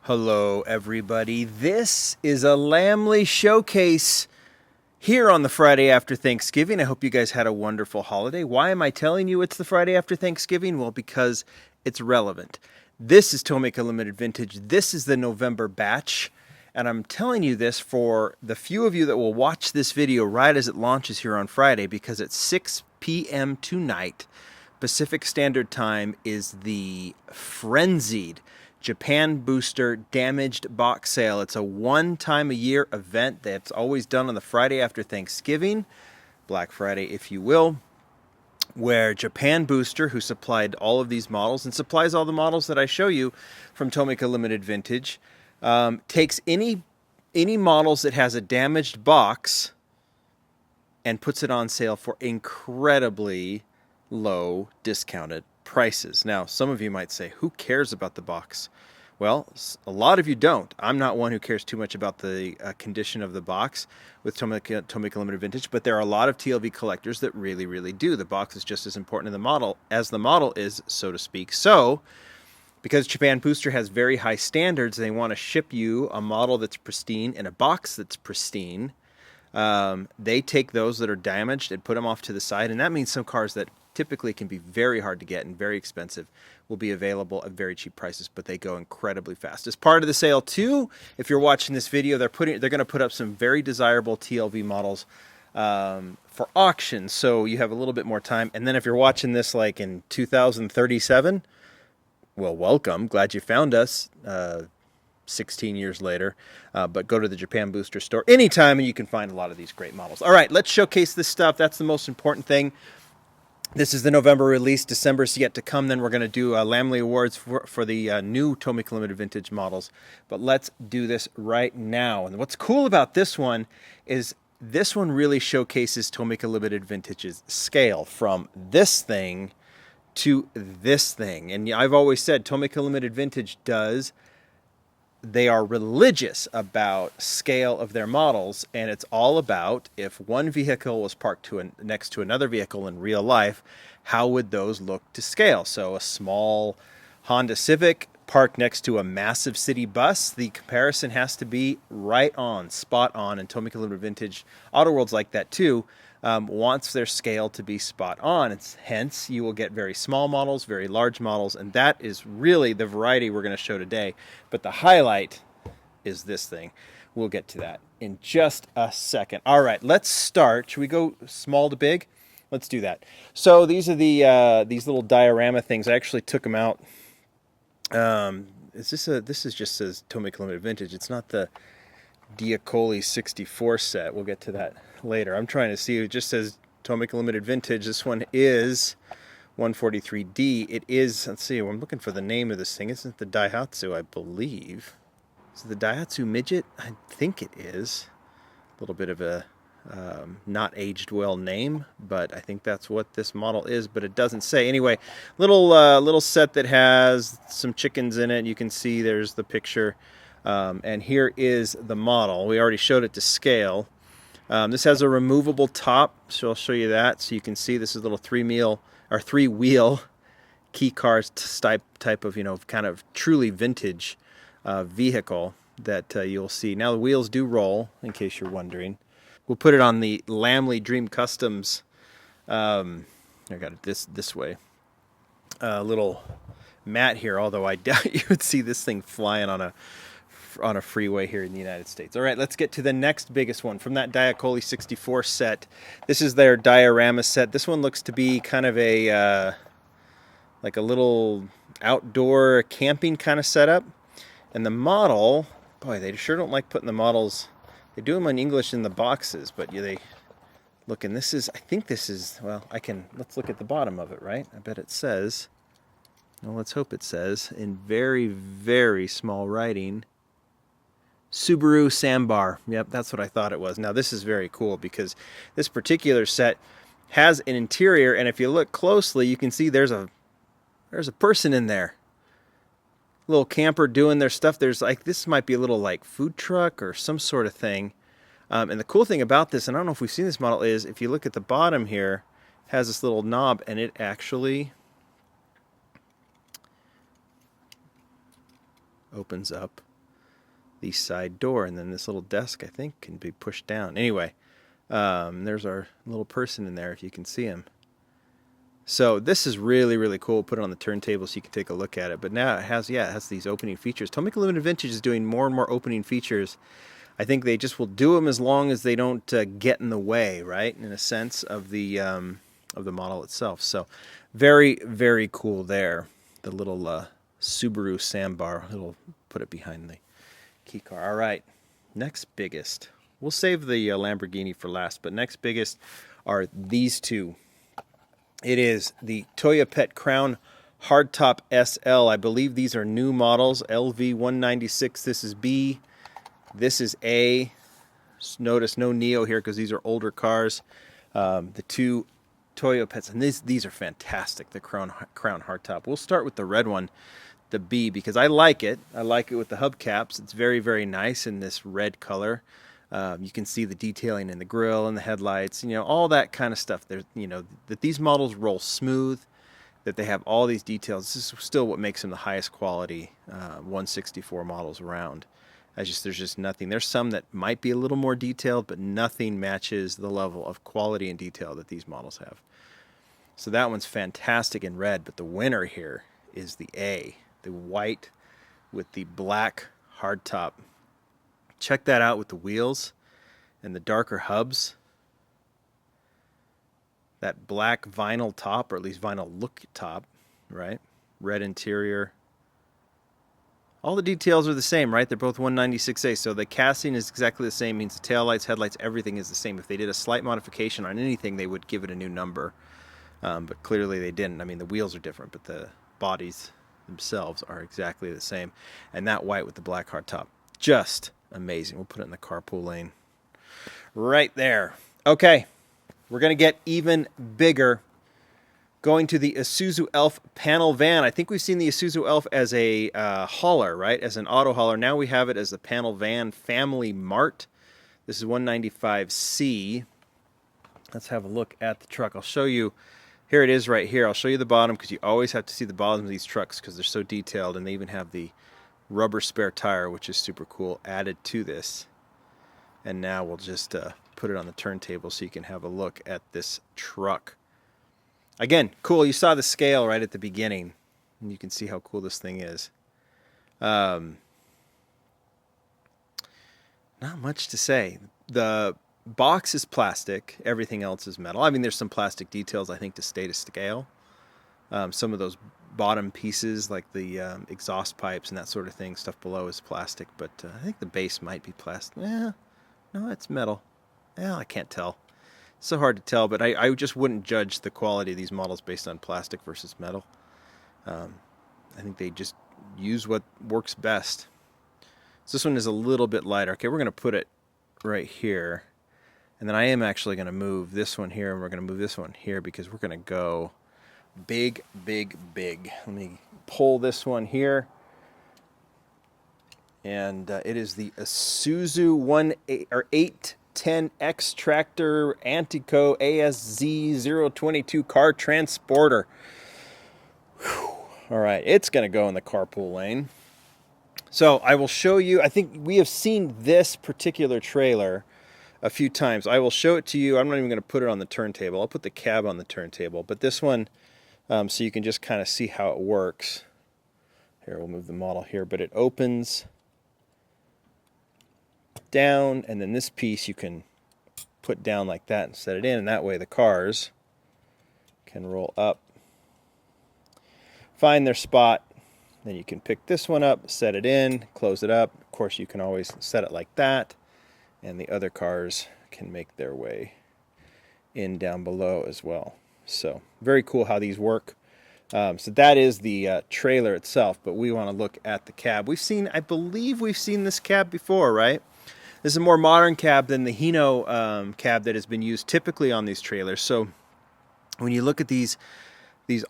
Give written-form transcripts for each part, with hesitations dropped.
Hello everybody, this is a Lamley showcase here on the Friday after Thanksgiving. I hope you guys had a wonderful holiday. Why am I telling you it's the Friday after Thanksgiving? Well, because it's relevant. This is Tomica Limited Vintage. This is the November batch. And I'm telling you this for the few of you that will watch this video right as it launches here on Friday, because at 6 p.m. tonight, Pacific Standard Time, is the frenzied Japan Booster Damaged Box Sale. It's a one-time-a-year event that's always done on the Friday after Thanksgiving, Black Friday if you will, where Japan Booster, who supplied all of these models and supplies all the models that I show you from Tomica Limited Vintage, takes any models that has a damaged box and puts it on sale for incredibly low discounted prices. Now, some of you might say, who cares about the box? Well, a lot of you don't. I'm not one who cares too much about the condition of the box with Tomica Limited Vintage, but there are a lot of TLV collectors that really, really do. The box is just as important in the model as the model is, so to speak. So, because Japan Booster has very high standards, they want to ship you a model that's pristine in a box that's pristine. They take those that are damaged and put them off to the side, and that means some cars that typically can be very hard to get and very expensive will be available at very cheap prices, but they go incredibly fast. As part of the sale too, if you're watching this video, they're going to put up some very desirable TLV models for auction, so you have a little bit more time. And then if you're watching this like in 2037, well, welcome, glad you found us 16 years later, but go to the Japan Booster store anytime and you can find a lot of these great models. All right, let's showcase this stuff. That's the most important thing. This is the November release. December is yet to come. Then we're going to do Lamley Awards for the new Tomica Limited Vintage models. But let's do this right now. And what's cool about this one is this one really showcases Tomica Limited Vintage's scale from this thing to this thing. And I've always said Tomica Limited Vintage they are religious about scale of their models, and it's all about if one vehicle was parked next to another vehicle in real life, how would those look to scale? So a small Honda Civic parked next to a massive city bus, the comparison has to be right on, spot on, and Tomica Limited Vintage, Auto World's like that too, wants their scale to be spot on. Hence, you will get very small models, very large models, and that is really the variety we're going to show today. But the highlight is this thing. We'll get to that in just a second. All right, let's start. Should we go small to big? Let's do that. So these are the these little diorama things. I actually took them out. This is just says Tomica Limited Vintage. It's not the Diacoli 64 set. We'll get to that later. I'm trying to see. It just says Tomica Limited Vintage. This one is 143D. It is, let's see, I'm looking for the name of this thing. Isn't the Daihatsu, I believe. Is it the Daihatsu Midget? I think it is. A little bit of a not aged well name, but I think that's what this model is, but it doesn't say. Anyway, little set that has some chickens in it. You can see there's the picture. And here is the model. We already showed it to scale. This has a removable top, so I'll show you that. So you can see this is a little three-wheel key car type of, kind of truly vintage vehicle that you'll see. Now the wheels do roll, in case you're wondering. We'll put it on the Lamley Dream Customs. I got it this way. Little mat here, although I doubt you would see this thing flying on a freeway here in the United States. All right, let's get to the next biggest one from that Diacoli 64 set. This is their diorama set. This one looks to be kind of a like a little outdoor camping kind of setup. And the model, boy, they sure don't like putting the models. They do them in English in the boxes, but they look. And this is, I think this is. Well, let's look at the bottom of it, right? I bet it says. Well, let's hope it says in very, very small writing, Subaru Sambar. Yep, that's what I thought it was. Now, this is very cool because this particular set has an interior, and if you look closely, you can see there's a person in there. Little camper doing their stuff. There's this might be a little food truck or some sort of thing. And the cool thing about this, and I don't know if we've seen this model, is if you look at the bottom here, it has this little knob, and it actually opens up the side door, and then this little desk, I think, can be pushed down. Anyway, there's our little person in there if you can see him. So this is really, really cool. Put it on the turntable so you can take a look at it. But now it has these opening features. Tomica Limited Vintage is doing more and more opening features. I think they just will do them as long as they don't get in the way, right? In a sense of the model itself. So very, very cool there. The little Subaru sandbar. It'll put it behind the key car. All right, next biggest. We'll save the Lamborghini for last, but next biggest are these two. It is the Toyota Crown Hardtop SL. I believe these are new models. LV196. This is B. This is A. Notice no Neo here because these are older cars. The two Toyotas, and these are fantastic. The Crown Hardtop. We'll start with the red one, the B, because I like it. I like it with the hubcaps. It's very, very nice in this red color. You can see the detailing in the grille and the headlights, all that kind of stuff. There's, that these models roll smooth, that they have all these details. This is still what makes them the highest quality 164 models around. There's just nothing. There's some that might be a little more detailed, but nothing matches the level of quality and detail that these models have. So that one's fantastic in red, but the winner here is the A, the white with the black hardtop. Check that out with the wheels and the darker hubs. That black vinyl top, or at least vinyl look top, right? Red interior. All the details are the same, right? They're both 196A, so the casting is exactly the same. Means the taillights, headlights, everything is the same. If they did a slight modification on anything, they would give it a new number. But clearly they didn't. I mean, the wheels are different, but the bodies themselves are exactly the same. And that white with the black hardtop, just amazing. We'll put it in the carpool lane right there. Okay, we're going to get even bigger. Going to the Isuzu Elf Panel van. I think we've seen the Isuzu Elf as a hauler, right? As an auto hauler. Now we have it as the panel van family mart. This is 195C. Let's have a look at the truck. I'll show you. Here it is right here. I'll show you the bottom because you always have to see the bottom of these trucks because they're so detailed, and they even have the rubber spare tire, which is super cool, added to this. And now we'll just put it on the turntable so you can have a look at this truck. Again, cool. You saw the scale right at the beginning, and you can see how cool this thing is. Not much to say. The box is plastic. Everything else is metal. I mean, there's some plastic details, I think, to stay to scale. Some of those bottom pieces, like the exhaust pipes and that sort of thing, stuff below is plastic, but I think the base might be plastic. No, it's metal. I can't tell. It's so hard to tell, but I just wouldn't judge the quality of these models based on plastic versus metal. I think they just use what works best. So this one is a little bit lighter. Okay, we're going to put it right here. And then I am actually going to move this one here, and we're going to move this one here because we're going to go big, big, big. Let me pull this one here. And it is the Isuzu 810X Tractor Antico ASZ 022 Car Transporter. Whew. All right, it's going to go in the carpool lane. So I will show you. I think we have seen this particular trailer a few times. I will show it to you. I'm not even going to put it on the turntable. I'll put the cab on the turntable. But this one, so you can just kind of see how it works. Here, we'll move the model here. But it opens down, and then this piece you can put down like that and set it in. And that way the cars can roll up, find their spot. Then you can pick this one up, set it in, close it up. Of course, you can always set it like that. And the other cars can make their way in down below as well. So very cool how these work. So that is the trailer itself, but we want to look at the cab. I believe we've seen this cab before, right? This is a more modern cab than the Hino cab that has been used typically on these trailers. So when you look at these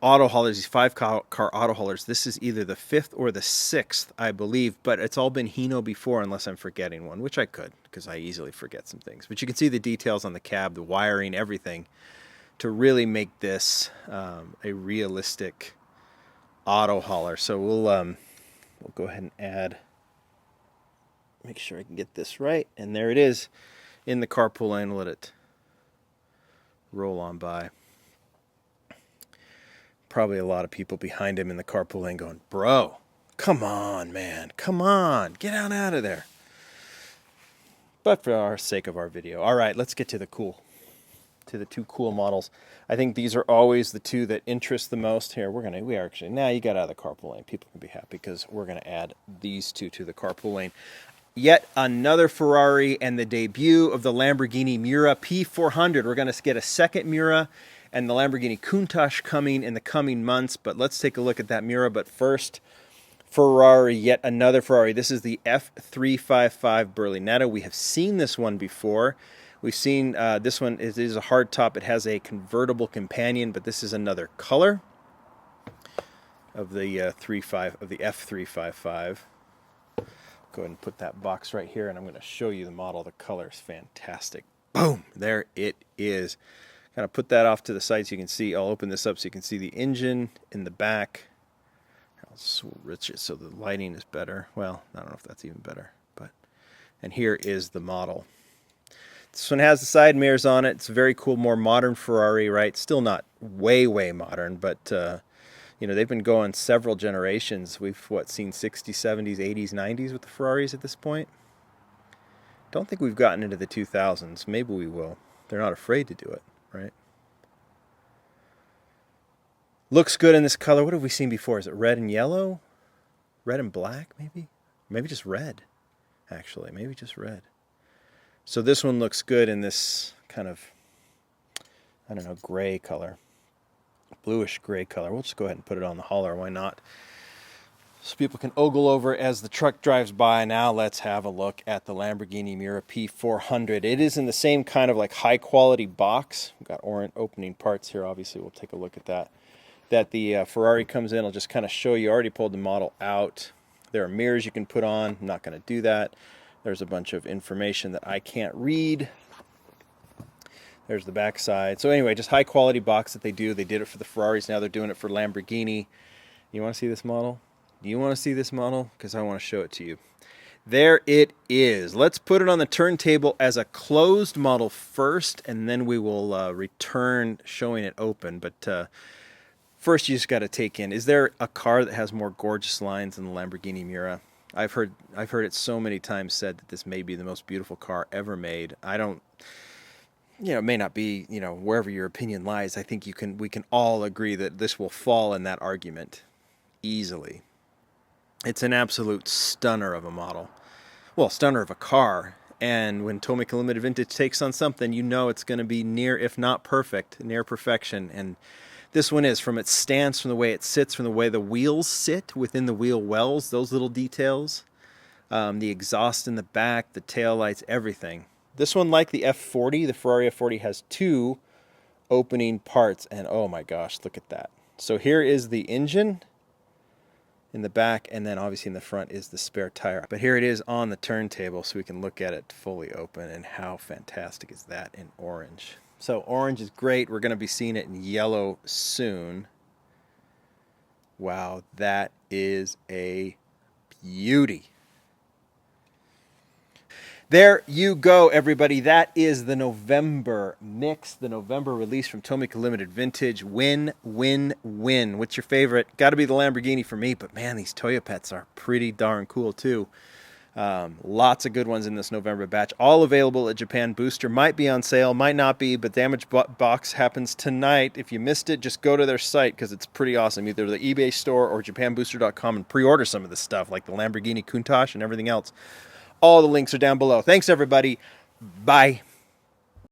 auto haulers, these 5-car auto haulers, this is either the 5th or the 6th, I believe, but it's all been Hino before unless I'm forgetting one, which I could because I easily forget some things. But you can see the details on the cab, the wiring, everything to really make this a realistic auto hauler. So we'll go ahead and add make sure I can get this right. And there it is in the carpool lane. Let it roll on by. Probably a lot of people behind him in the carpool lane going, bro, come on, man. Come on. Get on out of there. But for our sake of our video. All right, let's get to the two cool models. I think these are always the two that interest the most. Here, we are actually, now you got out of the carpool lane. People can be happy because we're going to add these two to the carpool lane. Yet another Ferrari and the debut of the Lamborghini Miura P400. We're going to get a second Miura and the Lamborghini Countach coming in the coming months. But let's take a look at that Miura. But first, Ferrari, yet another Ferrari. This is the F355 Berlinetta. We have seen this one before. We've seen this one. It is a hardtop. It has a convertible companion, but this is another color of the F355. Go ahead and put that box right here, and I'm going to show you the model. The color is fantastic. Boom! There it is. Kind of put that off to the side so you can see. I'll open this up so you can see the engine in the back. I'll switch it so the lighting is better. Well, I don't know if that's even better, and here is the model. This one has the side mirrors on it. It's a very cool, more modern Ferrari, right? Still not way modern, but you know, they've been going several generations. We've, seen 60s, 70s, 80s, 90s with the Ferraris at this point? Don't think we've gotten into the 2000s. Maybe we will. They're not afraid to do it, right? Looks good in this color. What have we seen before? Is it red and yellow? Red and black, maybe? Maybe just red, actually. Maybe just red. So this one looks good in this kind of, I don't know, gray color. Bluish gray color. We'll just go ahead and put it on the hauler. Why not? So people can ogle over as the truck drives by. Now let's have a look at the Lamborghini Miura P400. It is in the same kind of like high quality box. We've got orange opening parts here. Obviously, we'll take a look at that. That the Ferrari comes in. I'll just kind of show you. I already pulled the model out. There are mirrors you can put on. I'm not going to do that. There's a bunch of information that I can't read. There's the back side. So anyway, just high quality box that they do. They did it for the Ferraris. Now they're doing it for Lamborghini. You want to see this model? Do you want to see this model? Because I want to show it to you. There it is. Let's put it on the turntable as a closed model first, and then we will return showing it open. But first, you just got to take in, is there a car that has more gorgeous lines than the Lamborghini Miura? I've heard it so many times said that this may be the most beautiful car ever made. I don't, you know, it may not be, you know, wherever your opinion lies. I think we can all agree that this will fall in that argument easily. It's an absolute stunner of a model. Well, stunner of a car. And when Tomica Limited Vintage takes on something, you know it's going to be near, if not perfect, near perfection. And this one is, from its stance, from the way it sits, from the way the wheels sit within the wheel wells, those little details, the exhaust in the back, the tail lights, everything. This one, like the F40, the Ferrari F40, has two opening parts, and oh my gosh, look at that. So here is the engine in the back, and then obviously in the front is the spare tire. But here it is on the turntable, so we can look at it fully open, and how fantastic is that in orange. So orange is great. We're going to be seeing it in yellow soon. Wow, that is a beauty. There you go, everybody. That is the November mix, the November release from Tomica Limited Vintage. Win, win, win. What's your favorite? Got to be the Lamborghini for me, but man, these Toyopets are pretty darn cool too. Lots of good ones in this November batch. All available at Japan Booster. Might be on sale, might not be, but Damaged Box happens tonight. If you missed it, just go to their site because it's pretty awesome. Either the eBay store or japanbooster.com and pre-order some of this stuff like the Lamborghini Countach and everything else. All the links are down below. Thanks, everybody. Bye.